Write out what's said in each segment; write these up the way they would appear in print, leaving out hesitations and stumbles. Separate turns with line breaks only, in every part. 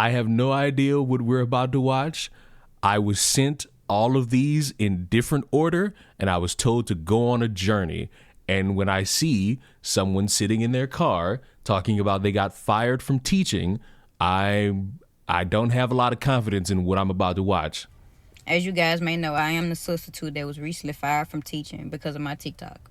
I have no idea what we're about to watch. I was sent all of these in different order, and I was told to go on a journey. And when I see someone sitting in their car talking about they got fired from teaching, I don't have a lot of confidence in what I'm about to watch.
As you guys may know, I am the substitute that was recently fired from teaching because of my TikTok.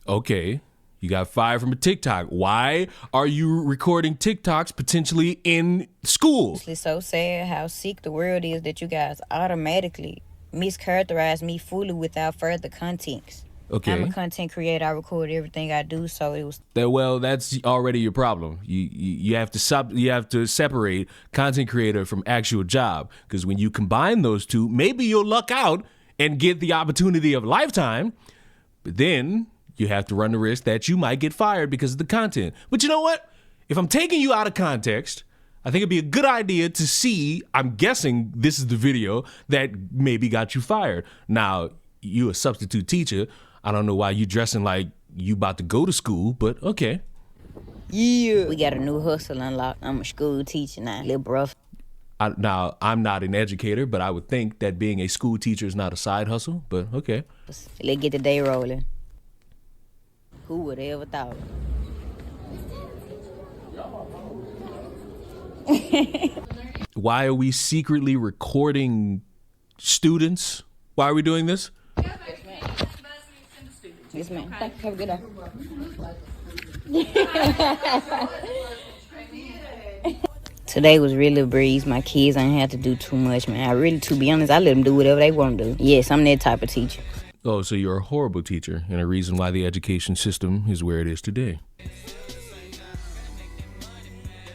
Okay, you got fired from a TikTok. Why are you recording TikToks potentially in school?
It's so sad how sick the world is that you guys automatically mischaracterize me fully without further context.
Okay.
I'm a content creator. I record everything I do, so it was.
Well, that's already your problem. You have to separate content creator from actual job, because when you combine those two, maybe you'll luck out and get the opportunity of a lifetime. But then you have to run the risk that you might get fired because of the content. But you know what? If I'm taking you out of context, I think it'd be a good idea to see. I'm guessing this is the video that maybe got you fired. Now, you a substitute teacher. I don't know why you dressing like you about to go to school, but okay.
Yeah. We got a new hustle unlocked. I'm a school teacher now, little bruv.
Now, I'm not an educator, but I would think that being a school teacher is not a side hustle, but okay.
Let's get the day rolling. Who would have ever thought?
Why are we secretly recording students? Why are we doing this?
Yes, ma'am. Thank you. Have a good day. Today was really a breeze. My kids ain't have to do too much, man. To be honest, I let them do whatever they want to do. Yes, I'm that type of teacher.
Oh, so you're a horrible teacher and a reason why the education system is where it is today.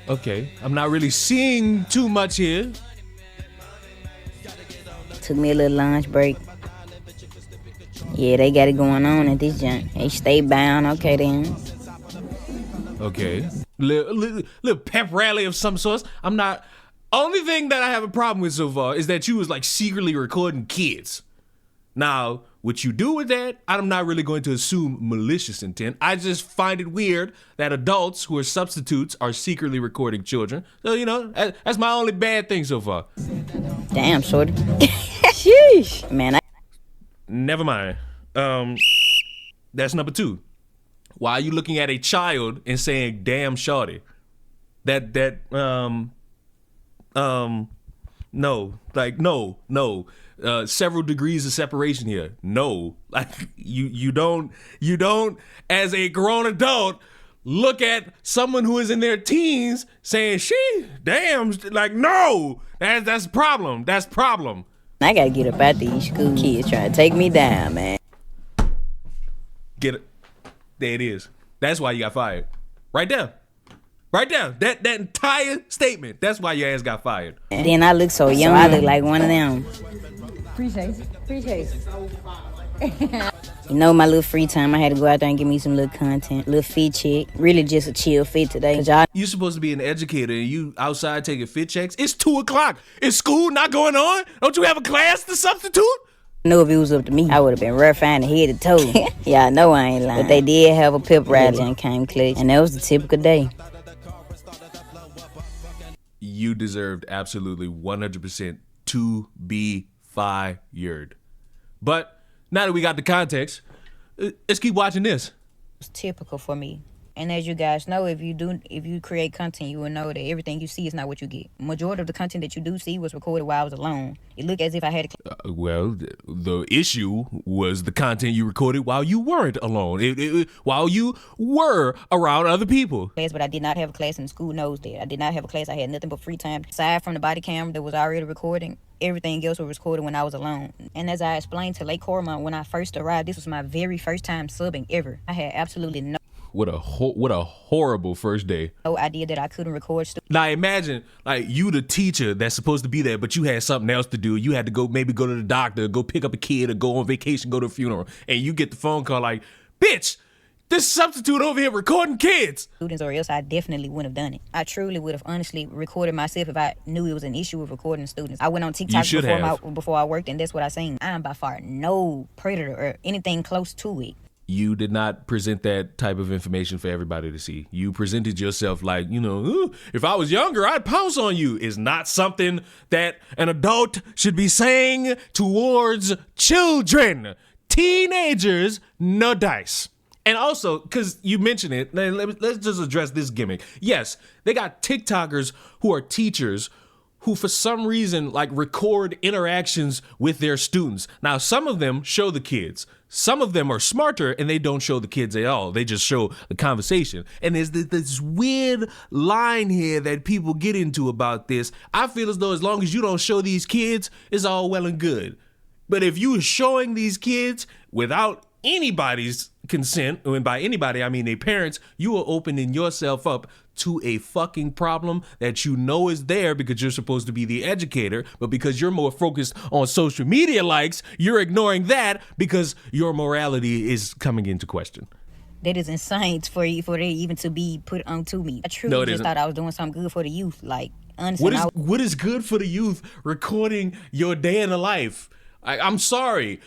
Okay, I'm not really seeing too much here.
Took me a little lunch break. Yeah, they got it going on at this junk. They stay bound. Okay, then.
Okay. Little pep rally of some sort. I'm not. Only thing that I have a problem with so far is that you was like secretly recording kids. Now, what you do with that, I'm not really going to assume malicious intent. I just find it weird that adults who are substitutes are secretly recording children. So, you know, that's my only bad thing so far.
Damn, shorty. Sheesh. Man,
Never mind. That's number 2. Why are you looking at a child and saying, damn shorty? No. Several degrees of separation here. No. Like you don't as a grown adult look at someone who is in their teens saying, damn, like no. That's a problem. That's a problem.
I gotta get up out these school kids trying to take me down, man.
Get it. There it is. That's why you got fired. Right there. Right there. That entire statement. That's why your ass got fired.
And then I look so young. I look like one of them.
Appreciate it.
You know, my little free time, I had to go out there and give me some little content, little fit check. Really just a chill fit today.
You supposed to be an educator and you outside taking fit checks? It's 2:00. Is school not going on? Don't you have a class to substitute?
I know if it was up to me, I would have been refined head to toe. Yeah, I know I ain't lying. But they did have a pep rally and came clutch. And that was the typical day.
You deserved absolutely 100% to be fired. But now that we got the context, let's keep watching this.
It's typical for me. And as you guys know, if you create content, you will know that everything you see is not what you get. Majority of the content that you do see was recorded while I was alone. It looked as if I had
well, the issue was the content you recorded while you weren't alone, while you were around other people.
But I did not have a class, and the school knows that. I did not have a class. I had nothing but free time. Aside from the body camera that was already recording, everything else was recorded when I was alone. And as I explained to Lake Cormont when I first arrived, this was my very first time subbing ever. I had absolutely no...
What a horrible first day.
No idea that I couldn't record.
Now imagine, like, you the teacher that's supposed to be there, but you had something else to do. You had to go to the doctor, go pick up a kid, or go on vacation, go to a funeral. And you get the phone call like, bitch, this substitute over here recording kids.
Students, or else I definitely wouldn't have done it. I truly would have honestly recorded myself if I knew it was an issue with recording students. I went on TikTok before I worked, and that's what I seen. I am by far no predator or anything close to it.
You did not present that type of information for everybody to see. You presented yourself like, "Ooh, if I was younger, I'd pounce on you." Is not something that an adult should be saying towards children. Teenagers, no dice. And also, because you mentioned it, let's just address this gimmick. Yes, they got TikTokers who are teachers who for some reason like record interactions with their students. Now, some of them show the kids. Some of them are smarter and they don't show the kids at all. They just show the conversation. And there's this weird line here that people get into about this. I feel as though as long as you don't show these kids, it's all well and good. But if you are showing these kids without anybody's consent, and by anybody I mean their parents, you are opening yourself up to a fucking problem that you know is there because you're supposed to be the educator, but because you're more focused on social media likes, you're ignoring that because your morality is coming into question.
That is insane for it even to be put onto me. I truly just thought I was doing something good for the youth. Like, honestly,
what is good for the youth? Recording your day in the life. I'm sorry,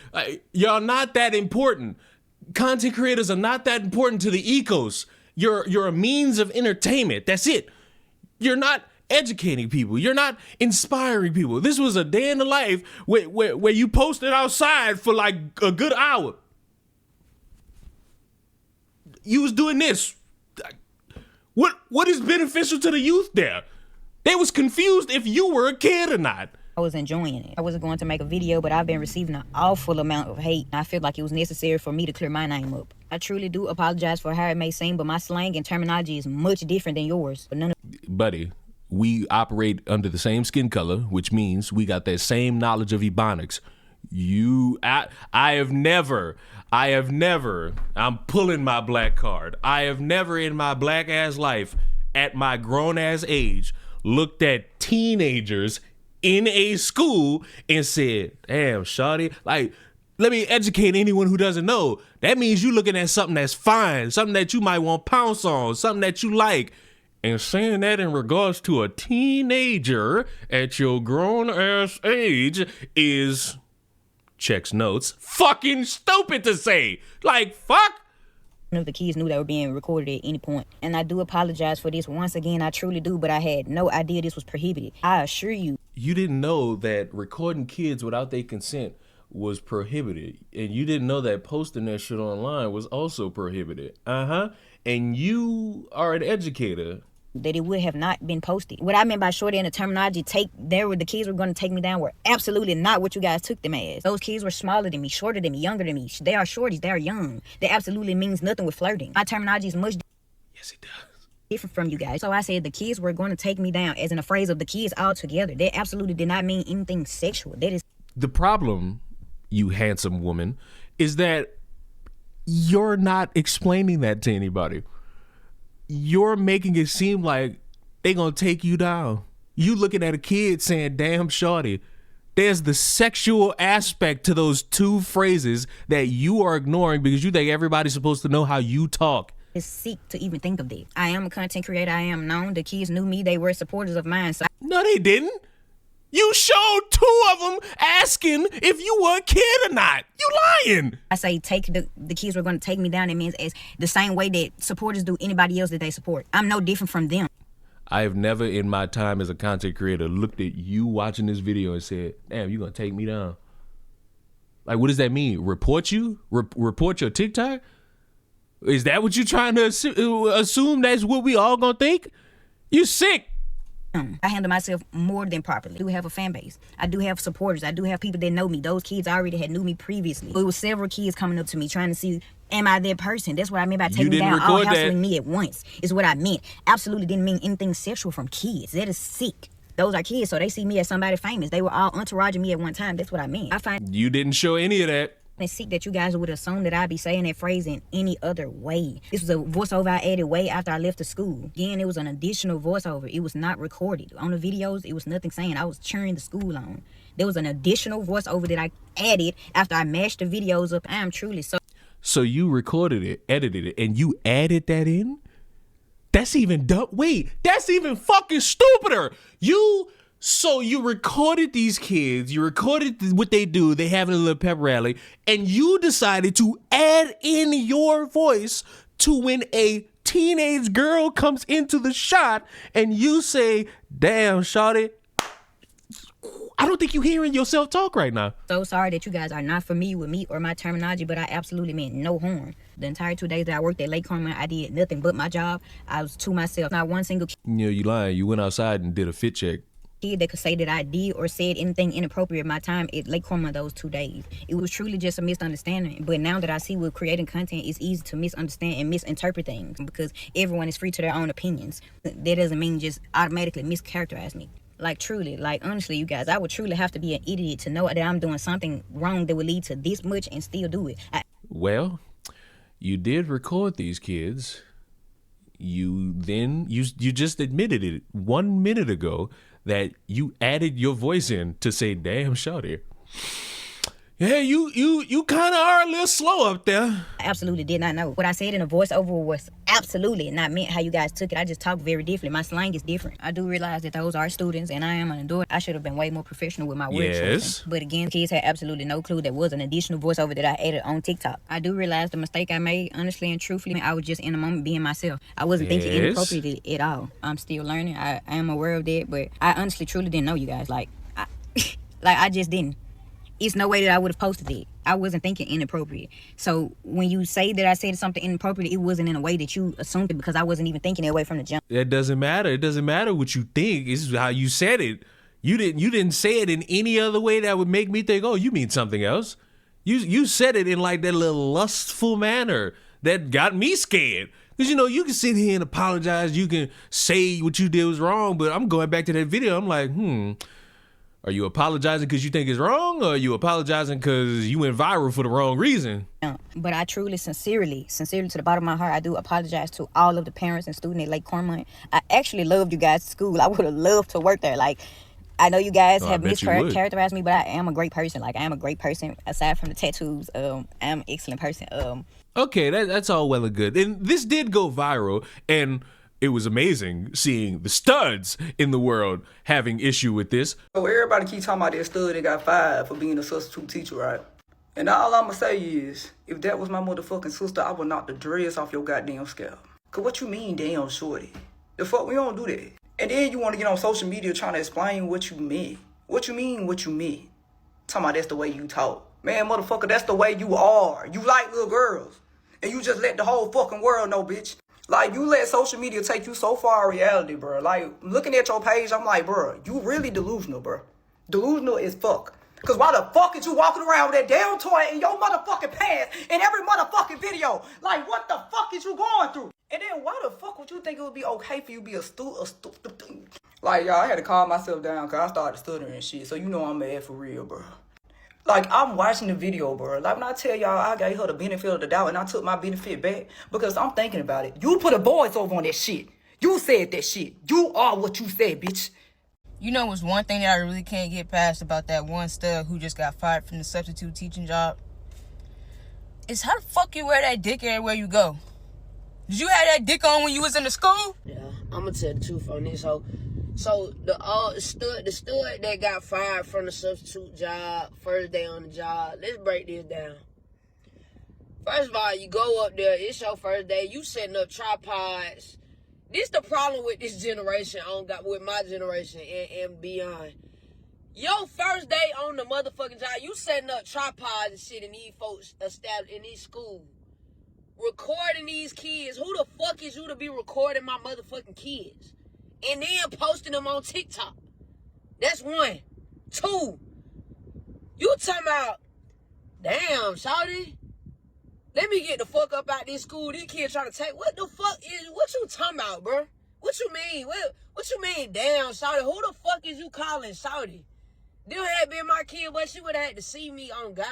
y'all not that important. Content creators are not that important to the ecos. You're a means of entertainment. That's it. You're not educating people. You're not inspiring people. This was a day in the life where you posted outside for like a good hour. You was doing this. What is beneficial to the youth there? They was confused if you were a kid or not.
I was enjoying it. I wasn't going to make a video, but I've been receiving an awful amount of hate. I feel like it was necessary for me to clear my name up. I truly do apologize for how it may seem, but my slang and terminology is much different than yours. But
buddy, we operate under the same skin color, which means we got that same knowledge of ebonics. I have never, I'm pulling my black card. I have never in my black ass life, at my grown ass age, looked at teenagers in a school and said, "Damn, shawty, like, let me educate anyone who doesn't know." That means you looking at something that's fine, something that you might want to pounce on, something that you like. And saying that in regards to a teenager at your grown ass age is, checks notes, fucking stupid to say. Like, fuck.
None of the kids knew they were being recorded at any point. And I do apologize for this once again, I truly do, but I had no idea this was prohibited. I assure you.
You didn't know that recording kids without their consent was prohibited. And you didn't know that posting that shit online was also prohibited. And you are an educator.
That it would have not been posted. What I meant by shorty in the terminology, the kids were going to take me down were absolutely not what you guys took them as. Those kids were smaller than me, shorter than me, younger than me. They are shorties, they are young. That absolutely means nothing with flirting. My terminology is much
Yes, it does.
different from you guys. So I said the kids were going to take me down, as in a phrase of the kids all together. That absolutely did not mean anything sexual. That is
the problem, you handsome woman, is that you're not explaining that to anybody. You're making it seem like they gonna take you down. You looking at a kid saying, "Damn, shorty." There's the sexual aspect to those two phrases that you are ignoring because you think everybody's supposed to know how you talk.
It's sick to even think of that. I am a content creator. I am known. The kids knew me. They were supporters of mine. So
No, they didn't. You showed two of them asking if you were a kid or not. You lying.
I say the kids were going to take me down. It means as the same way that supporters do anybody else that they support. I'm no different from them.
I have never in my time as a content creator looked at you watching this video and said, "Damn, you gonna take me down." Like, what does that mean? Report you? Report your TikTok? Is that what you're trying to assume that's what we all gonna think? You sick.
I handle myself more than properly. I do have a fan base. I do have supporters. I do have people that know me. Those kids already had knew me previously. It was several kids coming up to me trying to see, am I that person? That's what I meant by taking me down, all hassling me at once, is what I meant. Absolutely didn't mean anything sexual from kids. That is sick. Those are kids, so they see me as somebody famous. They were all entouraging me at one time. That's what I meant. I find
you didn't show any of that.
It's sick that you guys would assume that I'd be saying that phrase in any other way. This was a voiceover I added way after I left the school. Again, it was an additional voiceover. It was not recorded. On the videos, it was nothing saying. I was cheering the school on. There was an additional voiceover that I added after I mashed the videos up. I am truly so.
So you recorded it, edited it, and you added that in? That's even dumb. Wait, that's even fucking stupider. You So you recorded these kids, you recorded what they do, they having a little pep rally, and you decided to add in your voice to when a teenage girl comes into the shot and you say, damn, shawty, I don't think you're hearing yourself talk right now.
So sorry that you guys are not familiar with me or my terminology, but I absolutely meant no harm. The entire 2 days that I worked at Lake Carmen, I did nothing but my job. I was to myself. Not one single
You lying. You went outside and did a fit check.
kid that could say that I did or said anything inappropriate my time at Lake Carmen those 2 days. It was truly just a misunderstanding. But now that I see with creating content, it's easy to misunderstand and misinterpret things because everyone is free to their own opinions. That doesn't mean just automatically mischaracterize me. Like, truly, like, honestly, you guys, I would truly have to be an idiot to know that I'm doing something wrong that would lead to this much and still do it.
Well, you did record these kids. You just admitted it 1 minute ago that you added your voice in to say, damn, shawty. Yeah, you kind of are a little slow up there.
I absolutely did not know. What I said in a voiceover was absolutely not meant how you guys took it. I just talk very differently. My slang is different. I do realize that those are students and I am an adult. I should have been way more professional with my words.
Yes.
But again, kids had absolutely no clue that was an additional voiceover that I added on TikTok. I do realize the mistake I made, honestly and truthfully. I was just in the moment being myself. I wasn't thinking inappropriately at all. I'm still learning. I am aware of that, but I honestly, truly didn't know you guys. I just didn't. It's no way that I would have posted it. I wasn't thinking inappropriate. So when you say that I said something inappropriate, it wasn't in a way that you assumed it because I wasn't even thinking that way from the jump.
That doesn't matter. It doesn't matter what you think. It's how you said it. You didn't say it in any other way that would make me think, oh, you mean something else. You said it in like that little lustful manner that got me scared. Because, you can sit here and apologize. You can say what you did was wrong. But I'm going back to that video. I'm like, are you apologizing because you think it's wrong, or are you apologizing because you went viral for the wrong reason?
But I truly, sincerely to the bottom of my heart, I do apologize to all of the parents and students at Lake Carmen. I actually loved you guys at school. I would have loved to work there. Like, I know you guys have mischaracterized me, but I am a great person. Like, I am a great person aside from the tattoos. I'm an excellent person.
Okay, that's all well and good. And this did go viral, and it was amazing seeing the studs in the world having issue with this.
So everybody keep talking about that stud that got fired for being a substitute teacher, right? And all I'ma say is, if that was my motherfucking sister, I would knock the dreads off your goddamn scalp. Cause what you mean, damn shorty? The fuck, we don't do that. And then you wanna get on social media trying to explain what you meant. What you mean, what you meant? Talking about that's the way you talk. Man, motherfucker, that's the way you are. You like little girls. And you just let the whole fucking world know, bitch. Like, you let social media take you so far in reality, bro. Like, looking at your page, I'm like, bro, you really delusional, bro. Delusional as fuck. Because why the fuck is you walking around with that damn toy in your motherfucking pants in every motherfucking video? Like, what the fuck is you going through? And then why the fuck would you think it would be okay for you to be a stupid? Like, y'all, I had to calm myself down because I started stuttering and shit. So you know I'm mad for real, bro. Like, I'm watching the video, bro. Like, when I tell y'all I gave her the benefit of the doubt and I took my benefit back because I'm thinking about it. You put a voice over on that shit. You said that shit. You are what you said, bitch.
You know what's one thing that I really can't get past about that one stud who just got fired from the substitute teaching job? Is how the fuck you wear that dick everywhere you go? Did you have that dick on when you was in the school?
Yeah, I'm gonna tell the truth on this hoe. So the stud that got fired from the substitute job, first day on the job, let's break this down. First of all, you go up there, it's your first day, you setting up tripods. This the problem with this generation, with my generation and beyond. Your first day on the motherfucking job, you setting up tripods and shit in these folks established in these schools. Recording these kids. Who the fuck is you to be recording my motherfucking kids? And then posting them on TikTok. That's one. Two, you talking about, damn, shawty, let me get the fuck up out this school. These kids trying to take, what the fuck is, what you talking about, bro? What you mean? What you mean, damn, shawty? Who the fuck is you calling shawty? Them had been my kid, but she would have had to see me on God.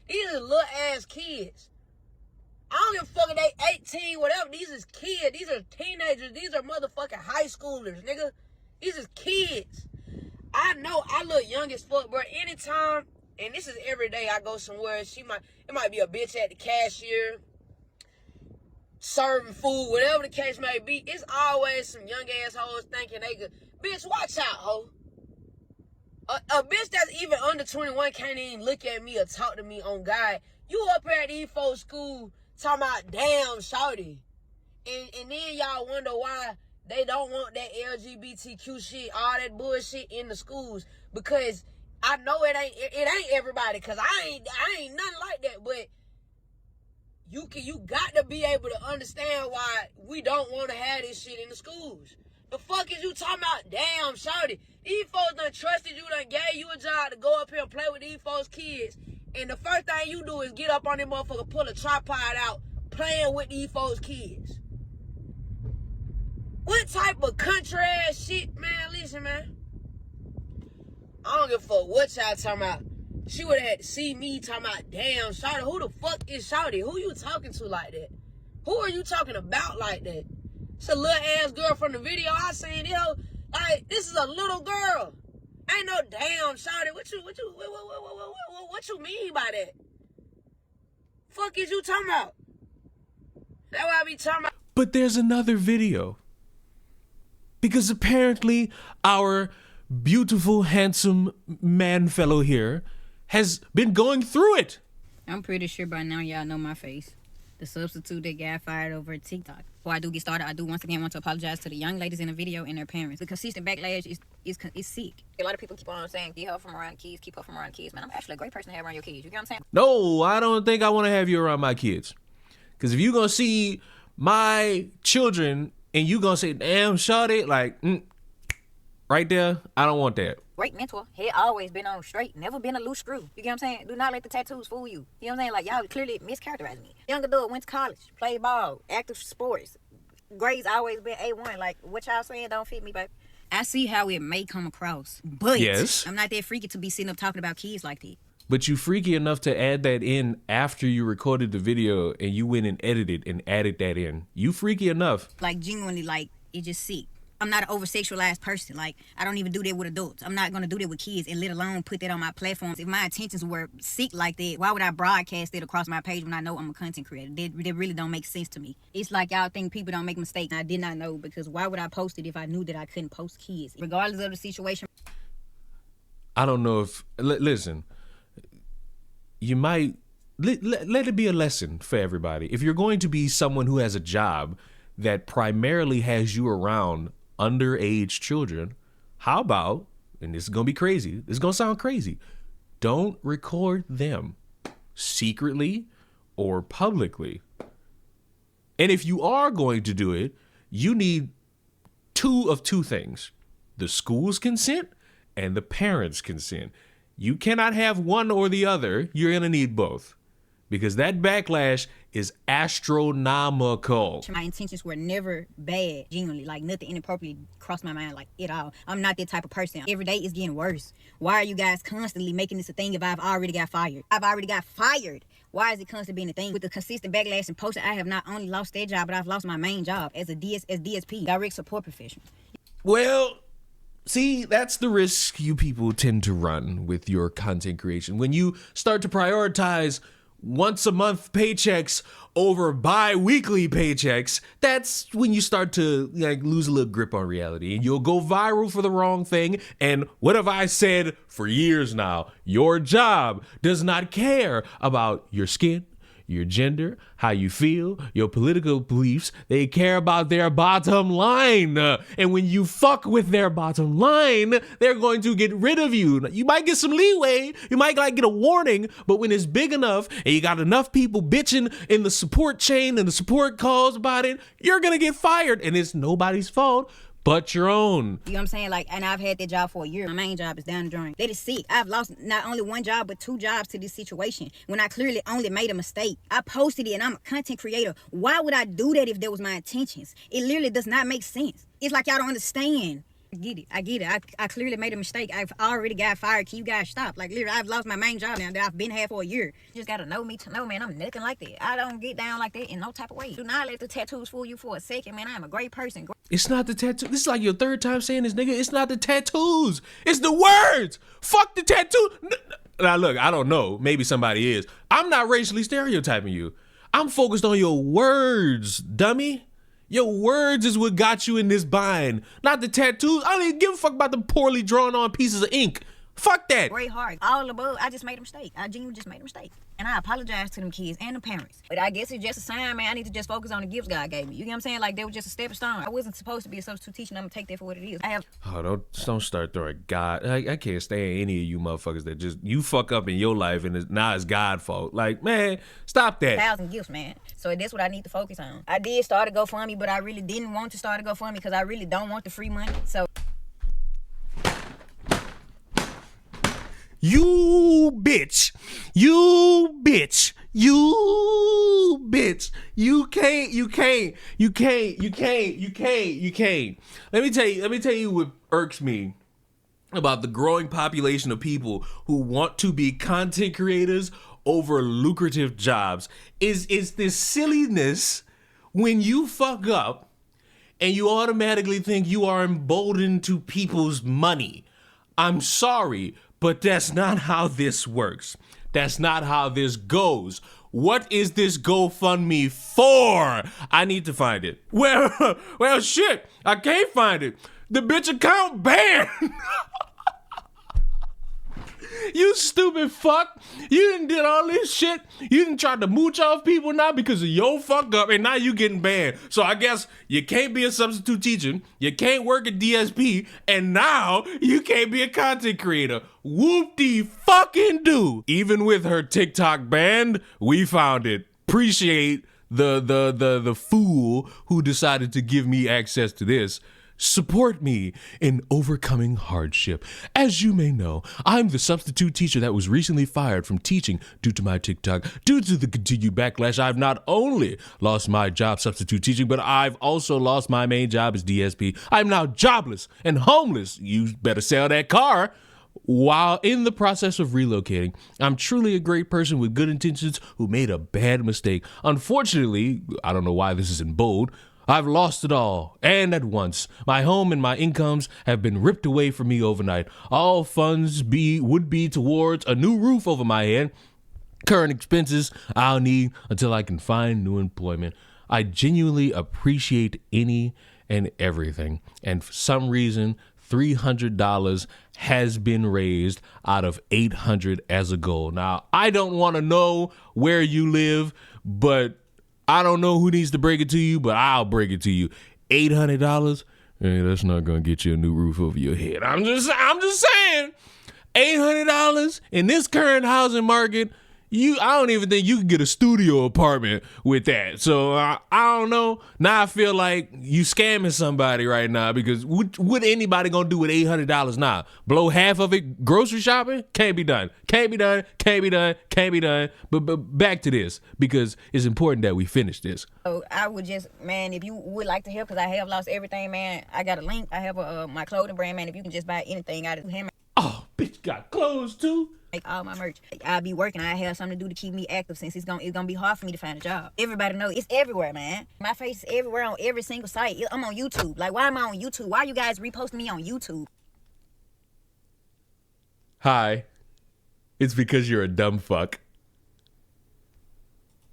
These are little ass kids. I don't give a fuck if they 18, whatever. These is kids. These are teenagers. These are motherfucking high schoolers, nigga. These is kids. I know I look young as fuck, bro. Anytime, and this is every day I go somewhere, it might be a bitch at the cashier, serving food, whatever the case may be. It's always some young ass hoes thinking they could, bitch, watch out, ho. A bitch that's even under 21 can't even look at me or talk to me on God. You up here at these folks' school talking about damn shawty. And then y'all wonder why they don't want that LGBTQ shit, all that bullshit in the schools. Because I know it ain't everybody, cause I ain't nothing like that, but you got to be able to understand why we don't want to have this shit in the schools. The fuck is you talking about? Damn, shawty. These folks done trusted you, done gave you a job to go up here and play with these folks' kids. And the first thing you do is get up on them motherfucker, pull a tripod out, playing with these folks' kids. What type of country ass shit, man? Listen, man. I don't give a fuck what y'all talking about. She would have had to see me talking about, damn, shawty. Who the fuck is shawty? Who you talking to like that? Who are you talking about like that? It's a little ass girl from the video I seen, yo. Like, this is a little girl. Ain't no damn shawty. What you mean by that? Fuck is you talking about? That's what I be talking about.
But there's another video. Because apparently our beautiful, handsome man fellow here has been going through it.
I'm pretty sure by now y'all know my face. The substitute that got fired over TikTok. Before I do get started, I do once again want to apologize to the young ladies in the video and their parents. The consistent backlash is sick. A lot of people keep on saying, keep her from around kids, keep her from around kids. Man, I'm actually a great person to have around your kids. You get what I'm saying?
No, I don't think I want to have you around my kids. Because if you're going to see my children and you going to say, damn, shawty, like, right there, I don't want that.
Great mentor. Head always been on straight. Never been a loose screw. You get what I'm saying? Do not let the tattoos fool you. You know what I'm saying? Like, y'all clearly mischaracterizing me. Young adult, went to college, played ball, active sports. Grades always been A1. Like, what y'all saying don't fit me, baby. I see how it may come across. But
yes,
I'm not that freaky to be sitting up talking about kids like that.
But you freaky enough to add that in after you recorded the video and you went and edited and added that in. You freaky enough.
Like, genuinely, like, it just sick. I'm not an over-sexualized person. Like, I don't even do that with adults. I'm not going to do that with kids, and let alone put that on my platforms. If my intentions were sick like that, why would I broadcast it across my page when I know I'm a content creator? That really don't make sense to me. It's like y'all think people don't make mistakes. I did not know, because why would I post it if I knew that I couldn't post kids? Regardless of the situation.
I don't know if... Listen, you might... Let it be a lesson for everybody. If you're going to be someone who has a job that primarily has you around underage children, how about, and this is gonna be crazy, this is gonna sound crazy, don't record them secretly or publicly. And if you are going to do it, you need two things: the school's consent and the parents' consent. You cannot have one or the other. You're gonna need both, because that backlash is astronomical.
My intentions were never bad, genuinely. Like, nothing inappropriately crossed my mind, like, at all. I'm not that type of person. Every day is getting worse. Why are you guys constantly making this a thing if I've already got fired? I've already got fired. Why is it constantly being a thing? With the consistent backlash and posting, I have not only lost that job, but I've lost my main job as a DSP, direct support professional.
Well, see, that's the risk you people tend to run with your content creation. When you start to prioritize once a month paychecks over bi-weekly paychecks, that's when you start to lose a little grip on reality, and you'll go viral for the wrong thing. And what have I said for years now? Your job does not care about your skin, your gender, how you feel, your political beliefs. They care about their bottom line. And when you fuck with their bottom line, they're going to get rid of you. You might get some leeway. You might get a warning, but when it's big enough and you got enough people bitching in the support chain and the support calls about it, you're going to get fired. And it's nobody's fault but your own.
You know what I'm saying? Like, and I've had that job for a year. My main job is down the drain. That is sick. I've lost not only one job, but 2 jobs to this situation when I clearly only made a mistake. I posted it and I'm a content creator. Why would I do that if that was my intentions? It literally does not make sense. It's like y'all don't understand. I get it. I clearly made a mistake. I've already got fired. Can you guys stop? Like, literally, I've lost my main job now that I've been here for a year. You just gotta know me to know, man, I'm nothing like that. I don't get down like that in no type of way. Do not let the tattoos fool you for a second, man. I am a great person.
It's not the tattoo. This is like your third time saying this, nigga. It's not the tattoos. It's the words. Fuck the tattoo. Now, look, I don't know. Maybe somebody is. I'm not racially stereotyping you. I'm focused on your words, dummy. Your words is what got you in this bind, not the tattoos. I don't even give a fuck about the poorly drawn on pieces of ink. Fuck that.
Great heart. All above, I just made a mistake. I genuinely just made a mistake. And I apologize to them kids and the parents. But I guess it's just a sign, man. I need to just focus on the gifts God gave me. You get what I'm saying? Like, they were just a stepping stone. I wasn't supposed to be a substitute teacher, and I'm gonna take that for what it is.
Oh, don't start throwing God. I can't stand any of you motherfuckers that just, you fuck up in your life and now it's God's fault. Like, man, stop that.
1,000 gifts, man. So that's what I need to focus on. I did start a GoFundMe, but I really didn't want to start a GoFundMe because I really don't want the free money. So
You bitch. You bitch. You bitch. You can't. Let me tell you what irks me about the growing population of people who want to be content creators over lucrative jobs is this silliness when you fuck up and you automatically think you are emboldened to people's money. I'm sorry, but that's not how this works. That's not how this goes. What is this GoFundMe for? I need to find it. Well, shit, I can't find it. The bitch account banned. You stupid fuck. You done did all this shit. You done tried to mooch off people now because of your fuck up, and now you getting banned. So I guess you can't be a substitute teacher, you can't work at DSP, and now you can't be a content creator. Whoop-de-fucking-do. Even with her TikTok banned, we found it. Appreciate the fool who decided to give me access to this. Support me in overcoming hardship. As you may know, I'm the substitute teacher that was recently fired from teaching due to my TikTok. Due to the continued backlash, I've not only lost my job substitute teaching, but I've also lost my main job as DSP. I'm now jobless and homeless. You better sell that car. While in the process of relocating, I'm truly a great person with good intentions who made a bad mistake. Unfortunately, I don't know why this is in bold, I've lost it all, and at once. My home and my incomes have been ripped away from me overnight. All funds would be towards a new roof over my head. Current expenses I'll need until I can find new employment. I genuinely appreciate any and everything, and for some reason, $300 has been raised out of $800 as a goal. Now, I don't want to know where you live, but I don't know who needs to break it to you, but I'll break it to you. $800? Hey, that's not gonna get you a new roof over your head. I'm just saying. $800 in this current housing market, I don't even think you can get a studio apartment with that. So I don't know. Now I feel like you scamming somebody right now, because what anybody gonna do with $800 now? Blow half of it grocery shopping? Can't be done. Can't be done. Can't be done. Can't be done. But back to this, because it's important that we finish this.
So I would just, man, if you would like to help, because I have lost everything, man. I got a link. I have my clothing brand, man. If you can just buy anything out of him.
Oh, bitch got clothes too.
Like all my merch. I'll be working. I have something to do to keep me active, since it's gonna be hard for me to find a job. Everybody knows it's everywhere, man. My face is everywhere on every single site. I'm on YouTube. Like, why am I on YouTube? Why are you guys reposting me on YouTube?
Hi. It's because you're a dumb fuck.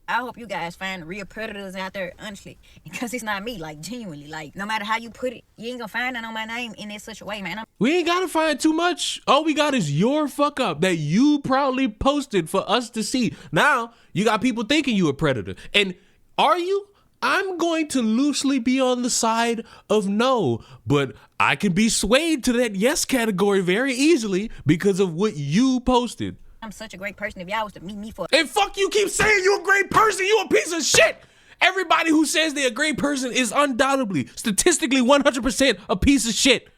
I hope you guys find real predators out there, honestly, because it's not me, like, genuinely. Like, no matter how you put it, you ain't gonna find that on my name in such a way, man.
We ain't gotta find too much. All we got is your fuck up that you proudly posted for us to see. Now, you got people thinking you a predator. And are you? I'm going to loosely be on the side of no, but I can be swayed to that yes category very easily because of what you posted.
I'm such a great person. If y'all was to meet me for...
And fuck you keep saying you a great person, you a piece of shit. Everybody who says they're a great person is undoubtedly, statistically 100% a piece of shit.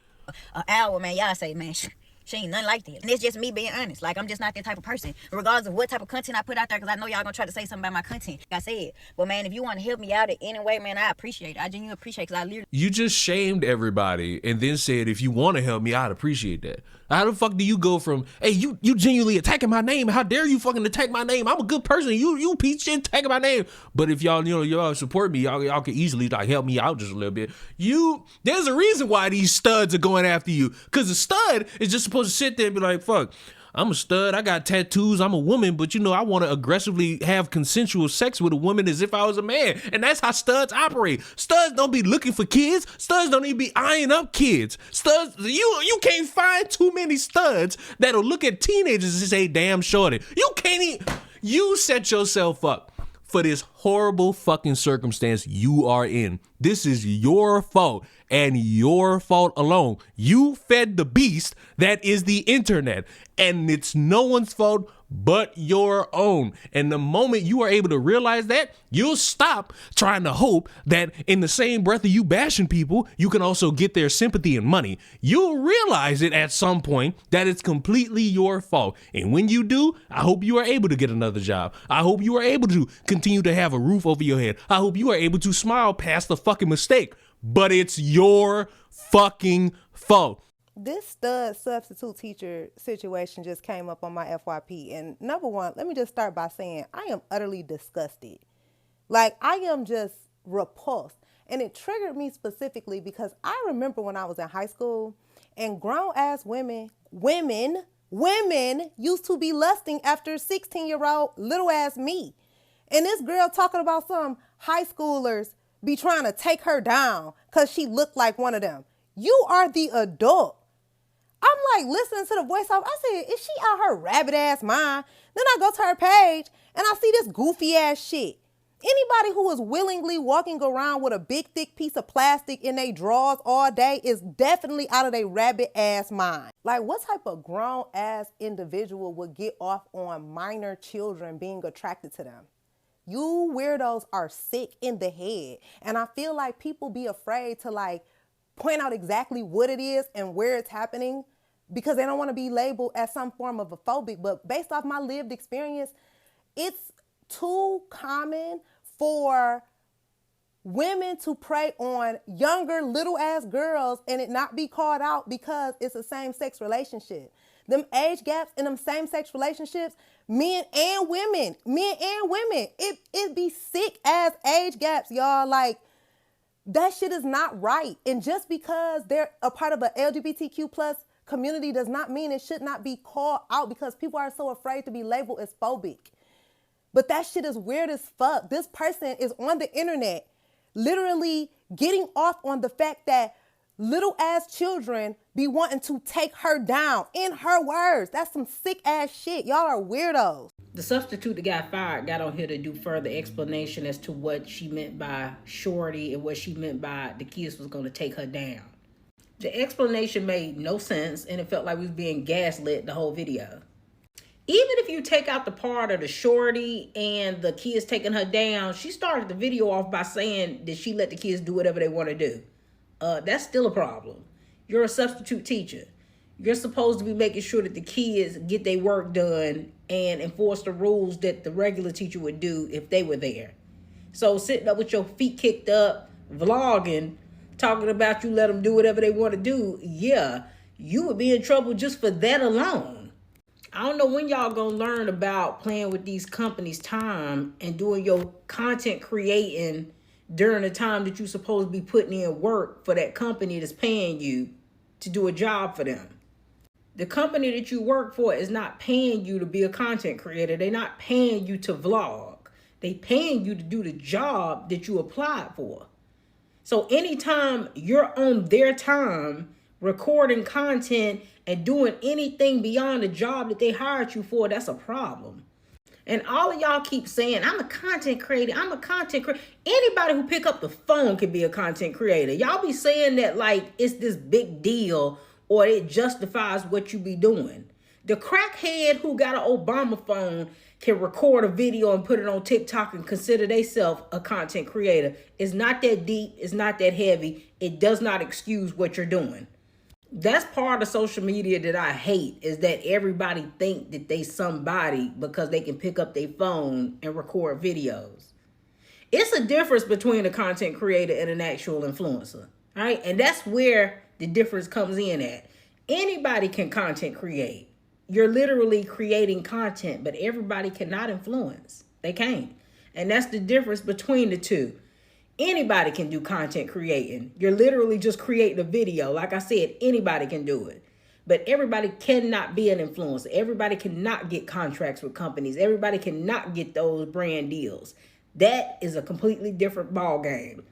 An hour, man, y'all say, man, she ain't nothing like that. And it's just me being honest. Like, I'm just not that type of person, regardless of what type of content I put out there, because I know y'all gonna try to say something about my content, like I said. But, man, if you want to help me out in any way, man, I appreciate it. I genuinely appreciate it, because I literally...
You just shamed everybody and then said, if you want to help me, I'd appreciate that. How the fuck do you go from, hey, you genuinely attacking my name? How dare you fucking attack my name? I'm a good person. You piece of shit attacking my name. But if y'all support me, y'all can easily like help me out just a little bit. There's a reason why these studs are going after you. Because the stud is just supposed to sit there and be like, fuck, I'm a stud. I got tattoos. I'm a woman, but I want to aggressively have consensual sex with a woman as if I was a man. And that's how studs operate. Studs don't be looking for kids. Studs don't even be eyeing up kids. Studs, you can't find too many studs that'll look at teenagers and say, damn shorty. You can't even, you set yourself up for this horrible fucking circumstance you are in. This is your fault and your fault alone. You fed the beast that is the internet, and it's no one's fault but your own. And the moment you are able to realize that, you'll stop trying to hope that in the same breath of you bashing people, you can also get their sympathy and money. You'll realize it at some point that it's completely your fault. And when you do, I hope you are able to get another job. I hope you are able to continue to have a roof over your head. I hope you are able to smile past the fucking mistake. But it's your fucking fault.
This stud substitute teacher situation just came up on my FYP. And number one, let me just start by saying I am utterly disgusted. Like, I am just repulsed. And it triggered me specifically because I remember when I was in high school and grown-ass women used to be lusting after 16-year-old little-ass me. And this girl talking about some high schoolers be trying to take her down because she looked like one of them. You are the adult. I'm like listening to the voice off. I said, is she out her rabbit ass mind? Then I go to her page and I see this goofy ass shit. Anybody who is willingly walking around with a big thick piece of plastic in their drawers all day is definitely out of their rabbit ass mind. Like, what type of grown ass individual would get off on minor children being attracted to them? You weirdos are sick in the head. And I feel like people be afraid to like point out exactly what it is and where it's happening because they don't want to be labeled as some form of a phobic. But based off my lived experience, it's too common for women to prey on younger little ass girls and it not be called out because it's a same-sex relationship. Them age gaps in them same-sex relationships, men and women, it be sick ass age gaps, y'all. Like, that shit is not right. And just because they're a part of a LGBTQ plus community does not mean it should not be called out because people are so afraid to be labeled as phobic. But that shit is weird as fuck. This person is on the internet literally getting off on the fact that little ass children be wanting to take her down. In her words, that's some sick ass shit. Y'all are weirdos.
The substitute that got fired got on here to do further explanation as to what she meant by shorty and what she meant by the kids was going to take her down. The explanation made no sense and it felt like we was being gaslit the whole video. Even if you take out the part of the shorty and the kids taking her down, she started the video off by saying that she let the kids do whatever they want to do. That's still a problem. You're a substitute teacher. You're supposed to be making sure that the kids get their work done and enforce the rules that the regular teacher would do if they were there. So sitting up with your feet kicked up, vlogging, talking about you let them do whatever they want to do, yeah, you would be in trouble just for that alone. I don't know when y'all gonna learn about playing with these companies' time and doing your content creating during the time that you're supposed to be putting in work for that company that's paying you to do a job for them. The company that you work for is not paying you to be a content creator. They're not paying you to vlog. They paying you to do the job that you applied for. So anytime you're on their time recording content and doing anything beyond the job that they hired you for, that's a problem. And all of y'all keep saying, I'm a content creator. I'm a content creator. Anybody who pick up the phone can be a content creator. Y'all be saying that like it's this big deal or it justifies what you be doing. The crackhead who got an Obama phone can record a video and put it on TikTok and consider themselves a content creator. It's not that deep. It's not that heavy. It does not excuse what you're doing. That's part of social media that I hate, is that everybody think that they somebody because they can pick up their phone and record videos. It's a difference between a content creator and an actual influencer, all right? And that's where the difference comes in at. Anybody can content create. You're literally creating content, but everybody cannot influence. They can't. And that's the difference between the two. Anybody can do content creating. You're literally just creating a video. Like I said, anybody can do it.
But everybody cannot be an influencer. Everybody cannot get contracts with companies. Everybody cannot get those brand deals. That is a completely different ball game.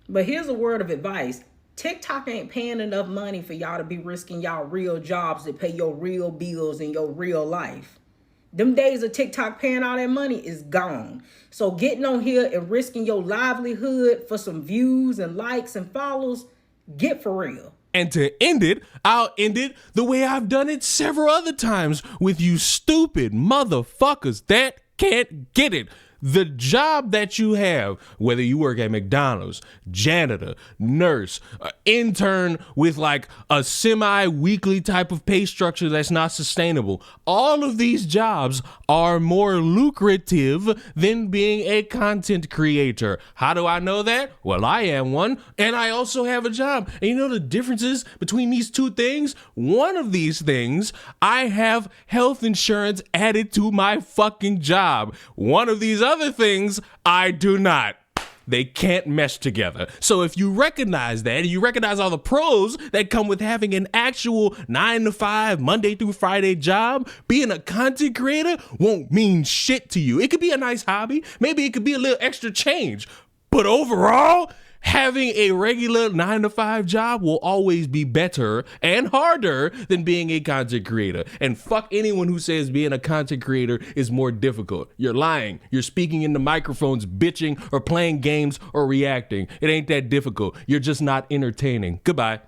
But here's a word of advice. TikTok ain't paying enough money for y'all to be risking y'all real jobs to pay your real bills in your real life. Them days of TikTok paying all that money is gone. So getting on here and risking your livelihood for some views and likes and follows, get for real.
And to end it, I'll end it the way I've done it several other times with you stupid motherfuckers that can't get it. The job that you have, whether you work at McDonald's, janitor, nurse, intern with like a semi-weekly type of pay structure that's not sustainable, all of these jobs are more lucrative than being a content creator. How do I know that? Well, I am one, and I also have a job. And you know the differences between these two things? One of these things, I have health insurance added to my fucking job. One of these other things, I do not. They can't mesh together. So if you recognize that, and you recognize all the pros that come with having an actual 9-to-5, Monday through Friday job, being a content creator won't mean shit to you. It could be a nice hobby. Maybe it could be a little extra change. But overall, having a regular 9-to-5 job will always be better and harder than being a content creator. And fuck anyone who says being a content creator is more difficult. You're lying. You're speaking into microphones, bitching, or playing games or reacting. It ain't that difficult. You're just not entertaining. Goodbye.